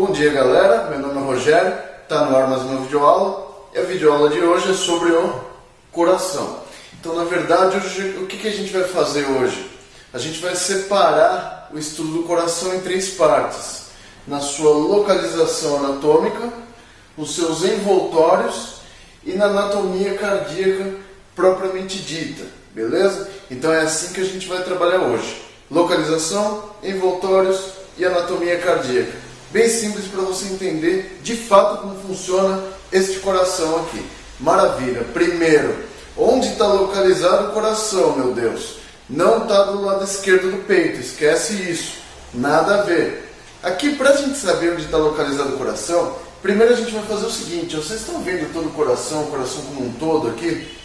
Bom dia, galera, meu nome é Rogério, está no ar mais uma videoaula e a videoaula de hoje é sobre o coração. Então, na verdade, o que a gente vai fazer hoje? A gente vai separar o estudo do coração em três partes: na sua localização anatômica, nos seus envoltórios e na anatomia cardíaca propriamente dita, beleza? Então é assim que a gente vai trabalhar hoje: localização, envoltórios e anatomia cardíaca. Bem simples para você entender de fato como funciona este coração aqui. Maravilha! Primeiro, onde está localizado o coração, meu Deus? Não está do lado esquerdo do peito, esquece isso, nada a ver. Aqui, para a gente saber onde está localizado o coração, primeiro a gente vai fazer o seguinte: vocês estão vendo todo o coração como um todo aqui?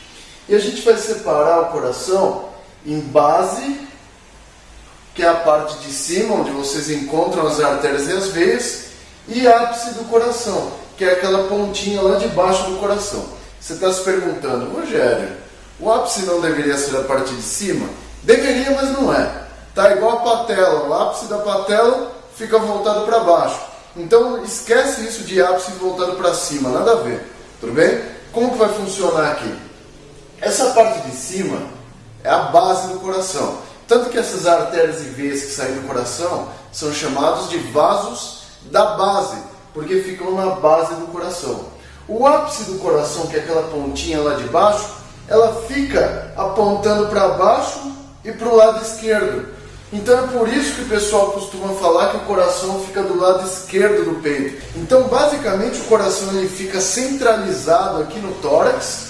E a gente vai separar o coração em base, que é a parte de cima, onde vocês encontram as artérias e as veias, e ápice do coração, que é aquela pontinha lá de baixo do coração. Você está se perguntando: Rogério, o ápice não deveria ser a parte de cima? Deveria, mas não é. Tá igual a patela, o ápice da patela fica voltado para baixo. Então esquece isso de ápice voltado para cima, nada a ver, tudo bem? Como que vai funcionar aqui? Essa parte de cima é a base do coração. Tanto que essas artérias e veias que saem do coração são chamados de vasos da base, porque ficam na base do coração. O ápice do coração, que é aquela pontinha lá de baixo, ela fica apontando para baixo e para o lado esquerdo. Então é por isso que o pessoal costuma falar que o coração fica do lado esquerdo do peito. Então basicamente o coração ele fica centralizado aqui no tórax,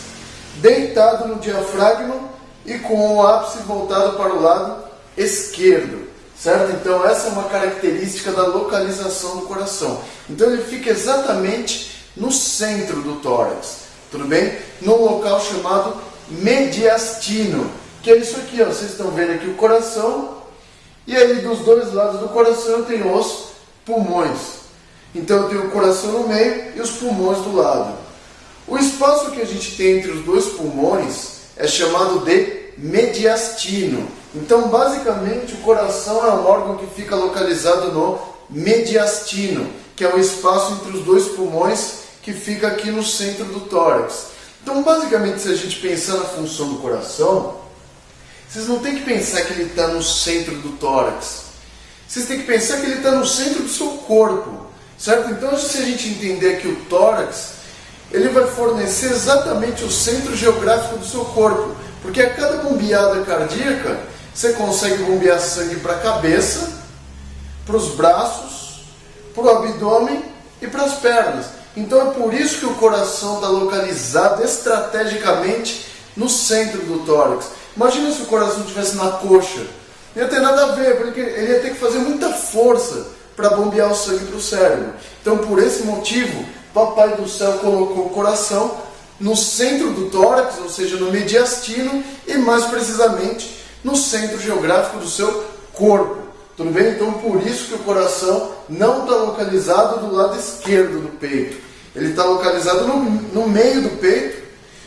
deitado no diafragma, e com o ápice voltado para o lado esquerdo, certo? Então essa é uma característica da localização do coração. Então ele fica exatamente no centro do tórax, tudo bem? Num local chamado mediastino, que é isso aqui, ó. Vocês estão vendo aqui o coração, e aí dos dois lados do coração eu tenho os pulmões. Então eu tenho o coração no meio e os pulmões do lado. O espaço que a gente tem entre os dois pulmões é chamado de mediastino. Então, basicamente, o coração é um órgão que fica localizado no mediastino, que é o espaço entre os dois pulmões que fica aqui no centro do tórax. Então, basicamente, se a gente pensar na função do coração, vocês não têm que pensar que ele está no centro do tórax. Vocês têm que pensar que ele está no centro do seu corpo, certo? Então, se a gente entender que o tórax ele vai fornecer exatamente o centro geográfico do seu corpo, porque a cada bombeada cardíaca você consegue bombear sangue para a cabeça, para os braços, para o abdômen e para as pernas. Então é por isso que o coração está localizado estrategicamente no centro do tórax. Imagina se o coração estivesse na coxa, não ia ter nada a ver, porque ele ia ter que fazer muita força para bombear o sangue para o cérebro. Então por esse motivo, Papai do Céu colocou o coração no centro do tórax, ou seja, no mediastino, e mais precisamente no centro geográfico do seu corpo. Tudo bem? Então por isso que o coração não está localizado do lado esquerdo do peito. Ele está localizado no meio do peito,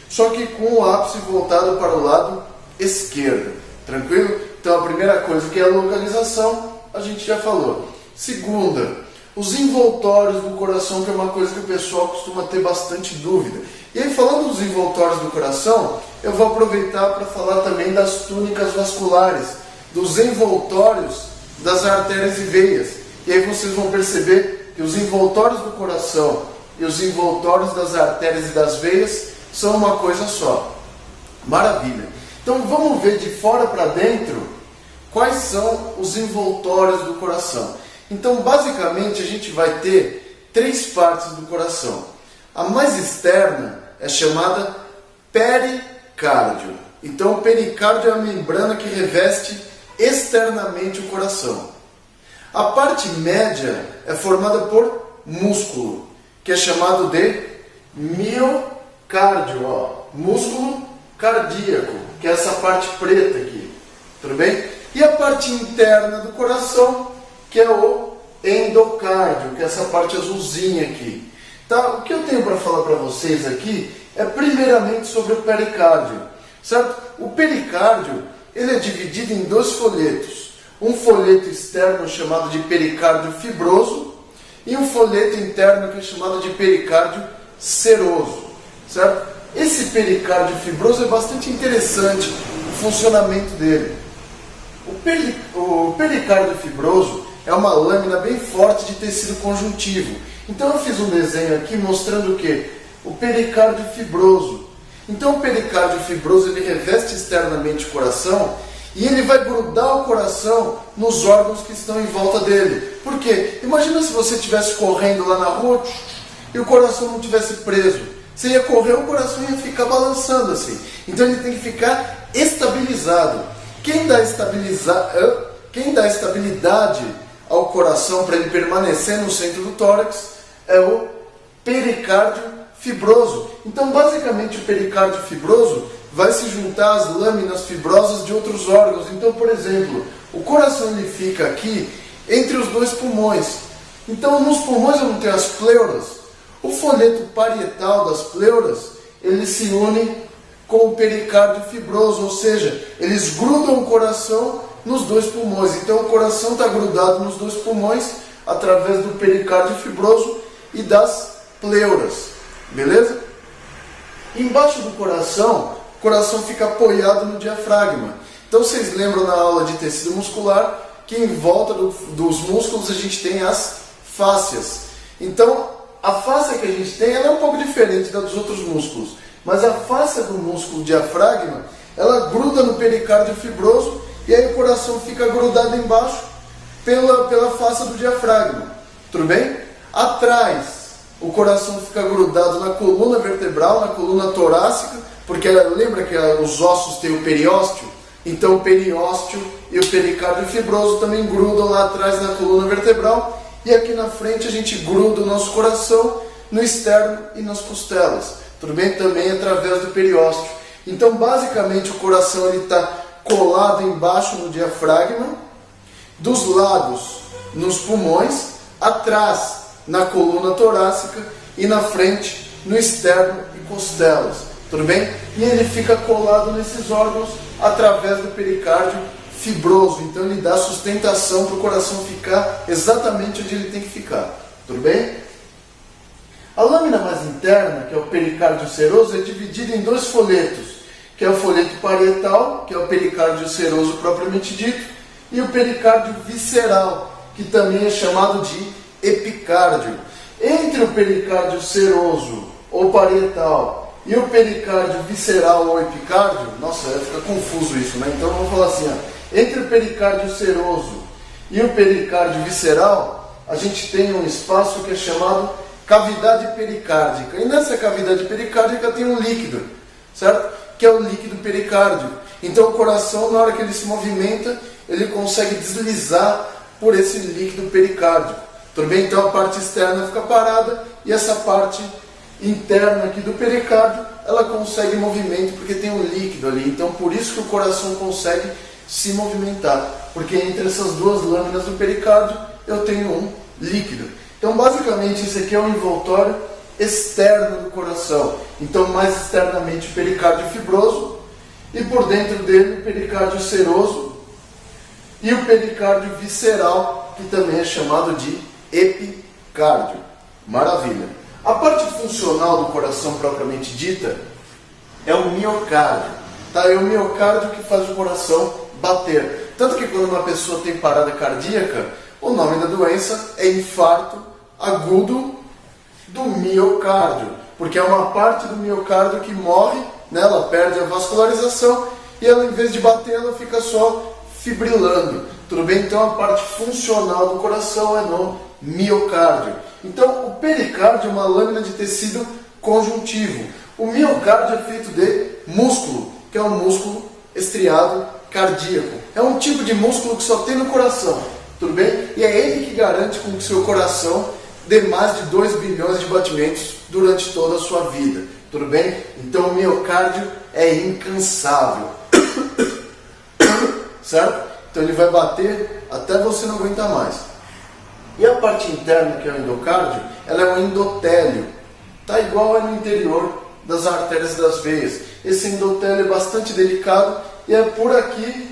só que com o ápice voltado para o lado esquerdo. Tranquilo? Então a primeira coisa, que é a localização, a gente já falou. Segunda, os envoltórios do coração, que é uma coisa que o pessoal costuma ter bastante dúvida. E aí, falando dos envoltórios do coração, eu vou aproveitar para falar também das túnicas vasculares, dos envoltórios das artérias e veias. E aí vocês vão perceber que os envoltórios do coração e os envoltórios das artérias e das veias são uma coisa só. Maravilha! Então vamos ver de fora para dentro quais são os envoltórios do coração. Então, basicamente, a gente vai ter três partes do coração. A mais externa é chamada pericárdio. Então, o pericárdio é a membrana que reveste externamente o coração. A parte média é formada por músculo, que é chamado de miocárdio, ó. Músculo cardíaco, que é essa parte preta aqui. Tudo bem? E a parte interna do coração, que é o endocárdio, que é essa parte azulzinha aqui. Tá? O que eu tenho para falar para vocês aqui é primeiramente sobre o pericárdio, certo? O pericárdio ele é dividido em dois folhetos. Um folheto externo chamado de pericárdio fibroso e um folheto interno que é chamado de pericárdio seroso, certo? Esse pericárdio fibroso é bastante interessante o funcionamento dele. O pericárdio fibroso é uma lâmina bem forte de tecido conjuntivo. Então eu fiz um desenho aqui mostrando o que? O pericárdio fibroso. Então o pericárdio fibroso ele reveste externamente o coração e ele vai grudar o coração nos órgãos que estão em volta dele. Por quê? Imagina se você estivesse correndo lá na rua e o coração não estivesse preso. Você ia correr, o coração ia ficar balançando assim. Então ele tem que ficar estabilizado. Quem dá estabilidade ao coração para ele permanecer no centro do tórax é o pericárdio fibroso. Então basicamente o pericárdio fibroso vai se juntar às lâminas fibrosas de outros órgãos. Então, por exemplo, o coração ele fica aqui entre os dois pulmões. Então nos pulmões eu não tenho as pleuras. O folheto parietal das pleuras, ele se une com o pericárdio fibroso, ou seja, eles grudam o coração nos dois pulmões. Então o coração está grudado nos dois pulmões através do pericárdio fibroso e das pleuras, beleza? Embaixo do coração, o coração fica apoiado no diafragma. Então vocês lembram na aula de tecido muscular que em volta dos músculos a gente tem as fáscias. Então a fáscia que a gente tem ela é um pouco diferente da dos outros músculos, mas a fáscia do músculo diafragma ela gruda no pericárdio fibroso e aí o coração fica grudado embaixo pela fáscia do diafragma. Tudo bem? Atrás o coração fica grudado na coluna vertebral, na coluna torácica, porque lembra que os ossos têm o periósteo? Então o periósteo e o pericárdio fibroso também grudam lá atrás na coluna vertebral. E aqui na frente a gente gruda o nosso coração no externo e nas costelas. Tudo bem? Também através do periósteo. Então basicamente o coração está colado embaixo no diafragma, dos lados nos pulmões, atrás na coluna torácica e na frente no externo e costelas. Tudo bem? E ele fica colado nesses órgãos através do pericárdio fibroso. Então ele dá sustentação para o coração ficar exatamente onde ele tem que ficar. Tudo bem? A lâmina mais interna, que é o pericárdio seroso, é dividida em dois folhetos, que é o folheto parietal, que é o pericárdio seroso propriamente dito, e o pericárdio visceral, que também é chamado de epicárdio. Entre o pericárdio seroso ou parietal e o pericárdio visceral ou epicárdio, nossa, fica confuso isso, né? Então vamos falar assim, ó. Entre o pericárdio seroso e o pericárdio visceral, a gente tem um espaço que é chamado cavidade pericárdica. E nessa cavidade pericárdica tem um líquido, certo? Que é o líquido pericárdio. Então o coração, na hora que ele se movimenta, ele consegue deslizar por esse líquido pericárdico. Tudo bem? Então a parte externa fica parada e essa parte interna aqui do pericárdio, ela consegue movimento porque tem um líquido ali. Então por isso que o coração consegue se movimentar, porque entre essas duas lâminas do pericárdio eu tenho um líquido. Então basicamente esse aqui é o envoltório externo do coração. Então mais externamente o pericárdio fibroso e por dentro dele o pericárdio seroso e o pericárdio visceral, que também é chamado de epicárdio. Maravilha! A parte funcional do coração propriamente dita é o miocárdio. Tá? É o miocárdio que faz o coração bater. Tanto que quando uma pessoa tem parada cardíaca, o nome da doença é infarto agudo do miocárdio, porque é uma parte do miocárdio que morre, né? Ela perde a vascularização e ela, em vez de bater, ela fica só fibrilando. Tudo bem? Então a parte funcional do coração é no miocárdio. Então o pericárdio é uma lâmina de tecido conjuntivo. O miocárdio é feito de músculo, que é um músculo estriado cardíaco. É um tipo de músculo que só tem no coração. Tudo bem? E é ele que garante com que seu coração dê mais de 2 bilhões de batimentos durante toda a sua vida. Tudo bem? Então o miocárdio é incansável. Certo? Então ele vai bater até você não aguentar mais. E a parte interna, que é o endocárdio, ela é um endotélio. Tá igual no interior das artérias e das veias. Esse endotélio é bastante delicado e é por aqui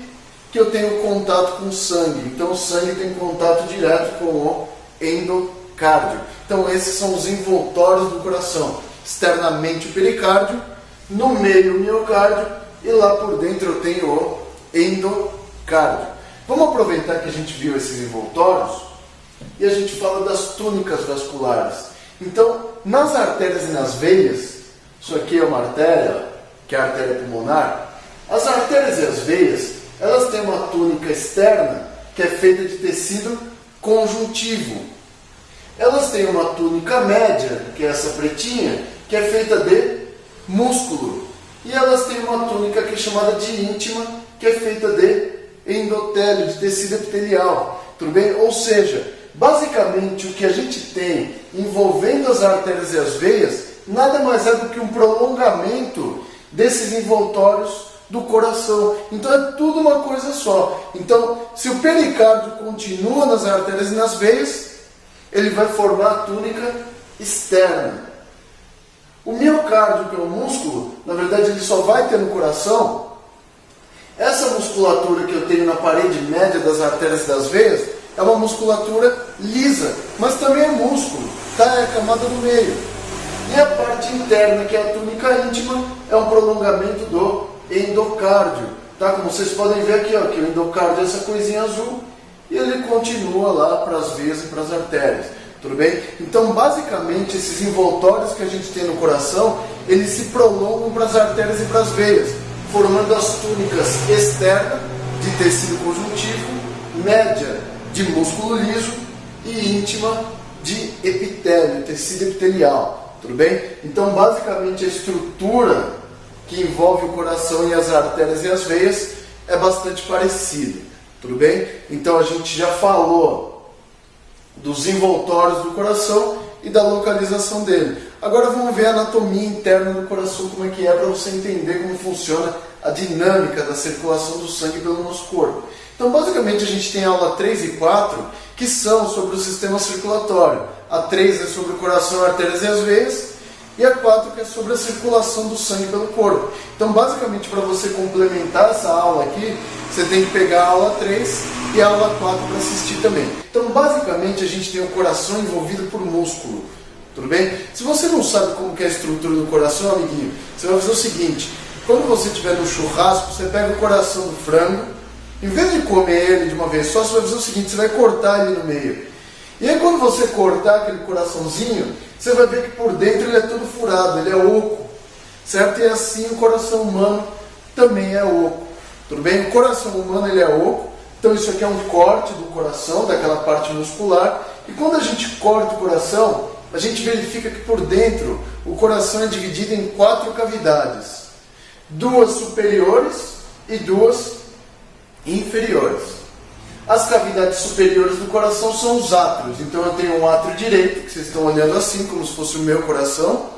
que eu tenho contato com o sangue. Então o sangue tem contato direto com o endotélio. endocárdio. Então esses são os envoltórios do coração. Externamente o pericárdio, no meio o miocárdio e lá por dentro eu tenho o endocárdio. Vamos aproveitar que a gente viu esses envoltórios e a gente fala das túnicas vasculares. Então, nas artérias e nas veias, isso aqui é uma artéria, que é a artéria pulmonar. As artérias e as veias, elas têm uma túnica externa que é feita de tecido conjuntivo. Elas têm uma túnica média, que é essa pretinha, que é feita de músculo. E elas têm uma túnica que é chamada de íntima, que é feita de endotélio, de tecido epitelial. Tudo bem? Ou seja, basicamente o que a gente tem envolvendo as artérias e as veias nada mais é do que um prolongamento desses envoltórios do coração. Então é tudo uma coisa só. Então, se o pericárdio continua nas artérias e nas veias, ele vai formar a túnica externa. O miocárdio, que é o músculo, na verdade ele só vai ter no coração. Essa musculatura que eu tenho na parede média das artérias e das veias é uma musculatura lisa, mas também é músculo, tá? É a camada do meio. E a parte interna, que é a túnica íntima, é um prolongamento do endocárdio, tá? Como vocês podem ver aqui, ó, que o endocárdio é essa coisinha azul e ele continua lá para as veias e para as artérias. Tudo bem? Então, basicamente, esses envoltórios que a gente tem no coração, eles se prolongam para as artérias e para as veias, formando as túnicas externas de tecido conjuntivo, média de músculo liso e íntima de epitélio, tecido epitelial. Tudo bem? Então, basicamente, a estrutura que envolve o coração e as artérias e as veias é bastante parecida. Tudo bem? Então, a gente já falou dos envoltórios do coração e da localização dele. Agora vamos ver a anatomia interna do coração, como é que é, para você entender como funciona a dinâmica da circulação do sangue pelo nosso corpo. Então, basicamente, a gente tem a aula 3 e 4, que são sobre o sistema circulatório. A 3 é sobre o coração, artérias e as veias, e a 4 que é sobre a circulação do sangue pelo corpo. Então, basicamente, para você complementar essa aula aqui, você tem que pegar a aula 3 e a aula 4 para assistir também. Então, basicamente, a gente tem o coração envolvido por músculo. Tudo bem? Se você não sabe como que é a estrutura do coração, amiguinho, você vai fazer o seguinte: quando você estiver no churrasco, você pega o coração do frango, em vez de comer ele de uma vez só, você vai fazer o seguinte: você vai cortar ele no meio. E aí, quando você cortar aquele coraçãozinho, você vai ver que por dentro ele é todo furado, ele é oco, certo? E assim o coração humano também é oco. Tudo bem? O coração humano ele é oco, então isso aqui é um corte do coração, daquela parte muscular. E quando a gente corta o coração, a gente verifica que por dentro o coração é dividido em 4 cavidades. 2 superiores e 2 inferiores. As cavidades superiores do coração são os átrios. Então eu tenho um átrio direito, que vocês estão olhando assim, como se fosse o meu coração.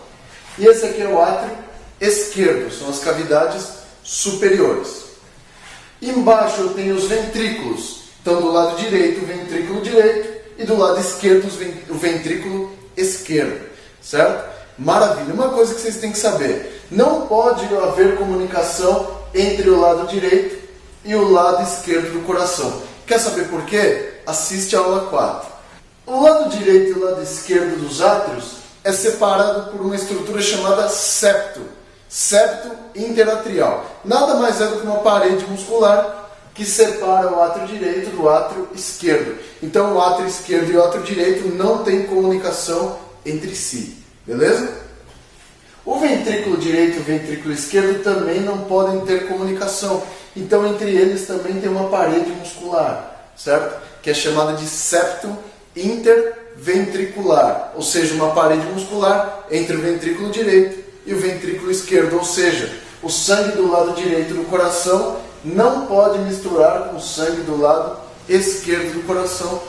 E esse aqui é o átrio esquerdo, são as cavidades superiores. Embaixo eu tenho os ventrículos. Então do lado direito o ventrículo direito e do lado esquerdo o ventrículo esquerdo. Certo? Maravilha. Uma coisa que vocês têm que saber: não pode haver comunicação entre o lado direito e o lado esquerdo do coração. Quer saber por quê? Assiste a aula 4. O lado direito e o lado esquerdo dos átrios é separado por uma estrutura chamada septo. Septo interatrial. Nada mais é do que uma parede muscular que separa o átrio direito do átrio esquerdo. Então o átrio esquerdo e o átrio direito não têm comunicação entre si. Beleza? O ventrículo direito e o ventrículo esquerdo também não podem ter comunicação. Então, entre eles também tem uma parede muscular, certo? Que é chamada de septo interventricular. Ou seja, uma parede muscular entre o ventrículo direito e o ventrículo esquerdo. Ou seja, o sangue do lado direito do coração não pode misturar com o sangue do lado esquerdo do coração,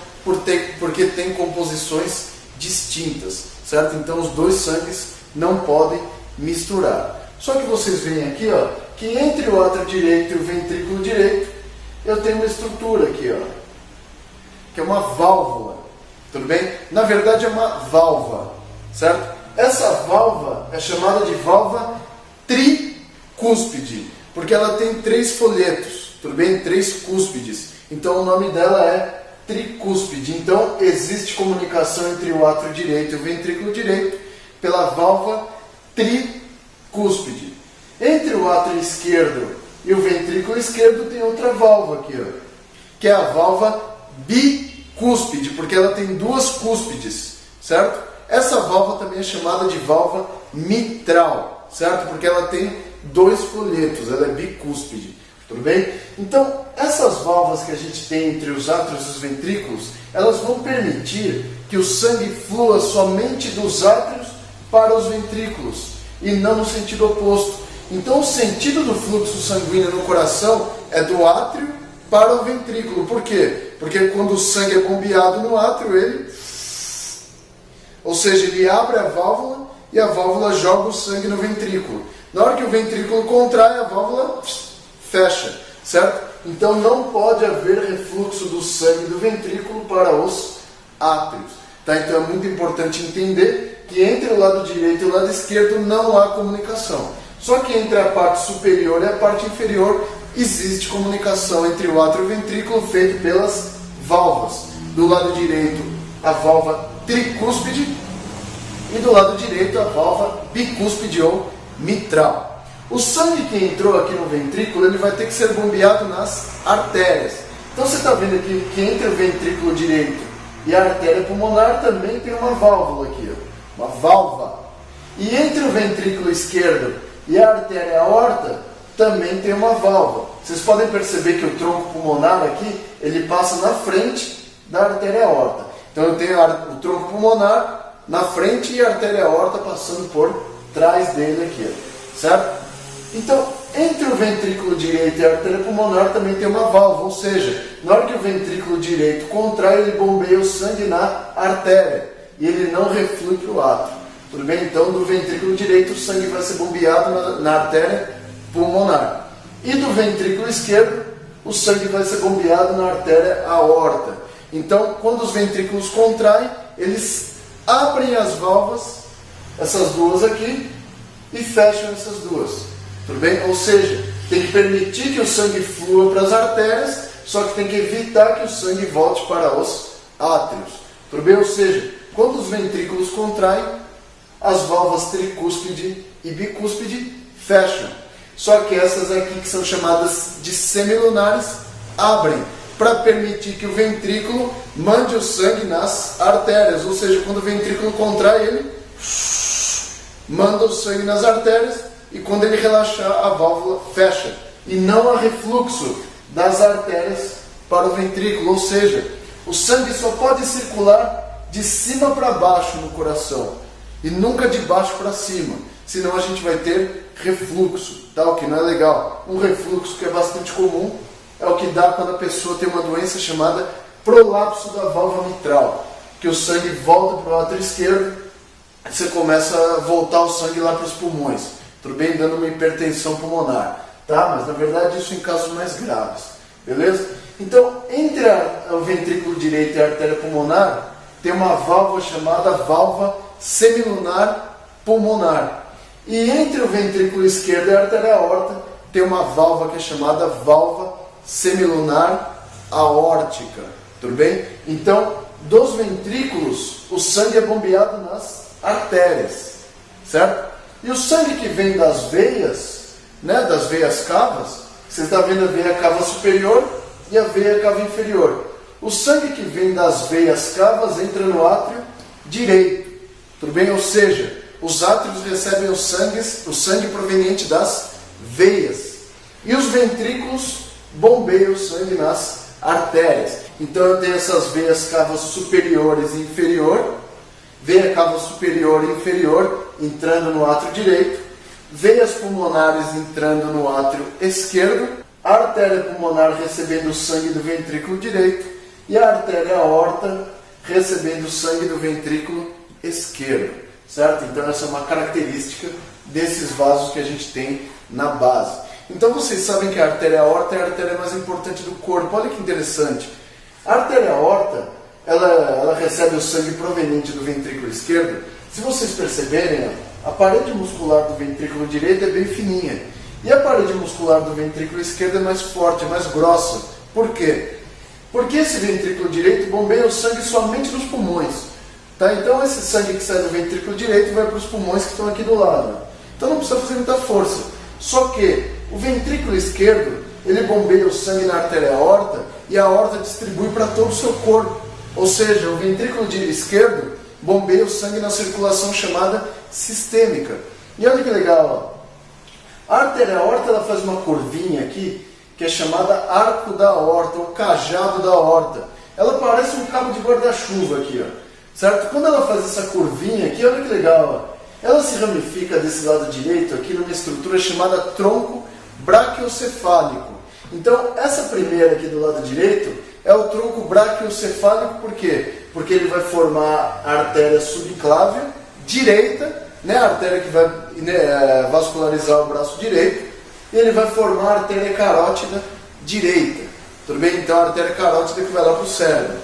porque tem composições distintas, certo? Então, os dois sangues não podem misturar. Só que vocês veem aqui, ó, que entre o átrio direito e o ventrículo direito eu tenho uma estrutura aqui, ó, que é uma válvula. Tudo bem? Na verdade é uma válvula, certo? Essa válvula é chamada de válvula tricúspide, porque ela tem 3 folhetos, tudo bem? 3 cúspides. Então o nome dela é tricúspide. Então existe comunicação entre o átrio direito e o ventrículo direito pela válvula tricúspide. Entre o átrio esquerdo e o ventrículo esquerdo tem outra válvula aqui, ó, que é a válvula bicúspide, porque ela tem duas cúspides, certo? Essa válvula também é chamada de válvula mitral, certo? Porque ela tem dois folhetos, ela é bicúspide, tudo bem? Então, essas válvulas que a gente tem entre os átrios e os ventrículos, elas vão permitir que o sangue flua somente dos átrios para os ventrículos e não no sentido oposto. Então, o sentido do fluxo sanguíneo no coração é do átrio para o ventrículo. Por quê? Porque quando o sangue é bombeado no átrio, ou seja, ele abre a válvula e a válvula joga o sangue no ventrículo. Na hora que o ventrículo contrai, a válvula fecha, certo? Então não pode haver refluxo do sangue do ventrículo para os átrios. Tá? Então é muito importante entender que entre o lado direito e o lado esquerdo não há comunicação. Só que entre a parte superior e a parte inferior existe comunicação entre o átrio e o ventrículo feito pelas válvulas. Do lado direito, a válvula tricúspide e do lado direito, a válvula bicúspide ou mitral. O sangue que entrou aqui no ventrículo, ele vai ter que ser bombeado nas artérias. Então você está vendo aqui que entre o ventrículo direito e a artéria pulmonar também tem uma válvula aqui, ó, uma válvula. E entre o ventrículo esquerdo e a artéria aorta também tem uma válvula. Vocês podem perceber que o tronco pulmonar aqui, ele passa na frente da artéria aorta. Então eu tenho o tronco pulmonar na frente e a artéria aorta passando por trás dele aqui, certo? Então, entre o ventrículo direito e a artéria pulmonar também tem uma válvula, ou seja, na hora que o ventrículo direito contrai, ele bombeia o sangue na artéria e ele não reflui para o átrio. Tudo bem? Então, do ventrículo direito, o sangue vai ser bombeado na artéria pulmonar. E do ventrículo esquerdo, o sangue vai ser bombeado na artéria aorta. Então, quando os ventrículos contraem, eles abrem as válvulas, essas duas aqui, e fecham essas duas. Tudo bem? Ou seja, tem que permitir que o sangue flua para as artérias, só que tem que evitar que o sangue volte para os átrios. Tudo bem? Ou seja, quando os ventrículos contraem, as válvulas tricúspide e bicúspide fecham. Só que essas aqui, que são chamadas de semilunares, abrem para permitir que o ventrículo mande o sangue nas artérias. Ou seja, quando o ventrículo contrai, ele manda o sangue nas artérias e quando ele relaxar, a válvula fecha. E não há refluxo das artérias para o ventrículo. Ou seja, o sangue só pode circular de cima para baixo no coração e nunca de baixo para cima. Senão a gente vai ter refluxo, tá? O que não é legal. Um refluxo que é bastante comum é o que dá quando a pessoa tem uma doença chamada prolapso da válvula mitral, que o sangue volta para o átrio esquerdo e você começa a voltar o sangue lá para os pulmões, tudo bem? Dando uma hipertensão pulmonar, tá? Mas na verdade isso em casos mais graves, beleza? Então, entre o ventrículo direito e a artéria pulmonar, tem uma válvula chamada válvula semilunar pulmonar. E entre o ventrículo esquerdo e a artéria aorta, tem uma válvula que é chamada válvula semilunar aórtica, tudo bem? Então, dos ventrículos, o sangue é bombeado nas artérias, certo? E o sangue que vem das veias, né, das veias cavas, você está vendo a veia cava superior e a veia cava inferior. O sangue que vem das veias cavas entra no átrio direito, tudo bem? Ou seja, os átrios recebem o sangue proveniente das veias. E os ventrículos bombeiam o sangue nas artérias. Então eu tenho essas veias cavas superiores e inferior, veia cava superior e inferior entrando no átrio direito, veias pulmonares entrando no átrio esquerdo, a artéria pulmonar recebendo o sangue do ventrículo direito e a artéria aorta recebendo o sangue do ventrículo esquerdo, certo? Então essa é uma característica desses vasos que a gente tem na base. Então vocês sabem que a artéria aorta é a artéria mais importante do corpo. Olha que interessante. A artéria aorta, ela recebe o sangue proveniente do ventrículo esquerdo. Se vocês perceberem, a parede muscular do ventrículo direito é bem fininha. E a parede muscular do ventrículo esquerdo é mais forte, é mais grossa. Por quê? Porque esse ventrículo direito bombeia o sangue somente nos pulmões. Tá? Então esse sangue que sai do ventrículo direito vai para os pulmões que estão aqui do lado. Então não precisa fazer muita força. Só que o ventrículo esquerdo, ele bombeia o sangue na artéria aorta e a aorta distribui para todo o seu corpo. Ou seja, o ventrículo esquerdo bombeia o sangue na circulação chamada sistêmica. E olha que legal, ó. A artéria aorta ela faz uma curvinha aqui que é chamada arco da aorta, ou cajado da aorta. Ela parece um cabo de guarda-chuva aqui, ó. Certo? Quando ela faz essa curvinha aqui, olha que legal, ó. Ela se ramifica desse lado direito aqui numa estrutura chamada tronco braquiocefálico. Então, essa primeira aqui do lado direito é o tronco braquiocefálico, por quê? Porque ele vai formar a artéria subclávia direita, né? A artéria que vai vascularizar o braço direito, e ele vai formar a artéria carótida direita. Tudo bem? Então, a artéria carótida que vai lá para o cérebro.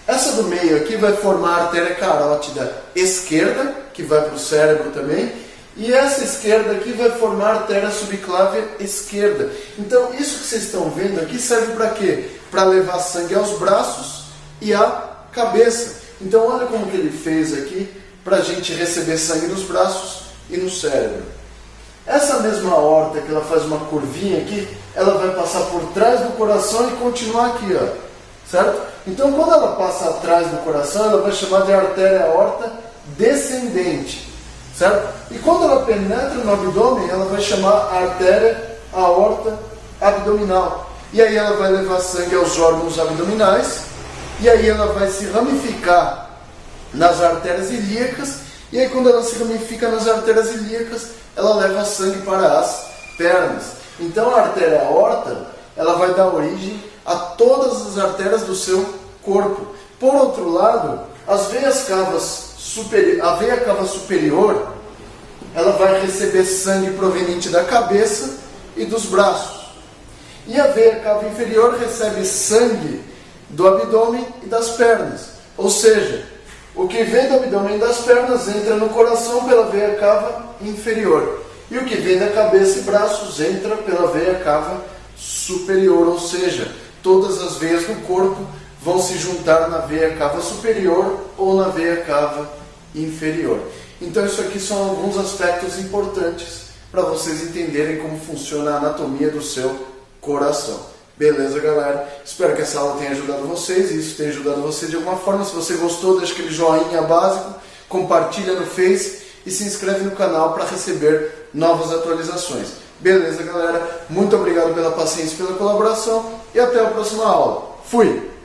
Essa do meio aqui vai formar a artéria carótida esquerda, que vai para o cérebro também, e essa esquerda aqui vai formar a artéria subclávia esquerda. Então, isso que vocês estão vendo aqui serve para quê? Para levar sangue aos braços e à cabeça. Então, olha como que ele fez aqui para a gente receber sangue nos braços e no cérebro. Essa mesma aorta que ela faz uma curvinha aqui, ela vai passar por trás do coração e continuar aqui, ó. Certo? Então, quando ela passa atrás do coração, ela vai chamar de artéria aorta descendente. Certo? E quando ela penetra no abdômen, ela vai chamar a artéria aorta abdominal. E aí ela vai levar sangue aos órgãos abdominais, e aí ela vai se ramificar nas artérias ilíacas, e aí quando ela se ramifica nas artérias ilíacas, ela leva sangue para as pernas. Então a artéria aorta, ela vai dar origem a todas as artérias do seu corpo. Por outro lado, as veias cavas a veia cava superior, ela vai receber sangue proveniente da cabeça e dos braços. E a veia cava inferior recebe sangue do abdômen e das pernas. Ou seja, o que vem do abdômen e das pernas entra no coração pela veia cava inferior. E o que vem da cabeça e braços entra pela veia cava superior. Ou seja, todas as veias do corpo vão se juntar na veia cava superior ou na veia cava inferior. Então isso aqui são alguns aspectos importantes para vocês entenderem como funciona a anatomia do seu coração. Beleza, galera? Espero que essa aula tenha ajudado vocês e isso tenha ajudado você de alguma forma. Se você gostou, deixa aquele joinha básico, compartilha no Face e se inscreve no canal para receber novas atualizações. Beleza, galera? Muito obrigado pela paciência e pela colaboração e até a próxima aula. Fui!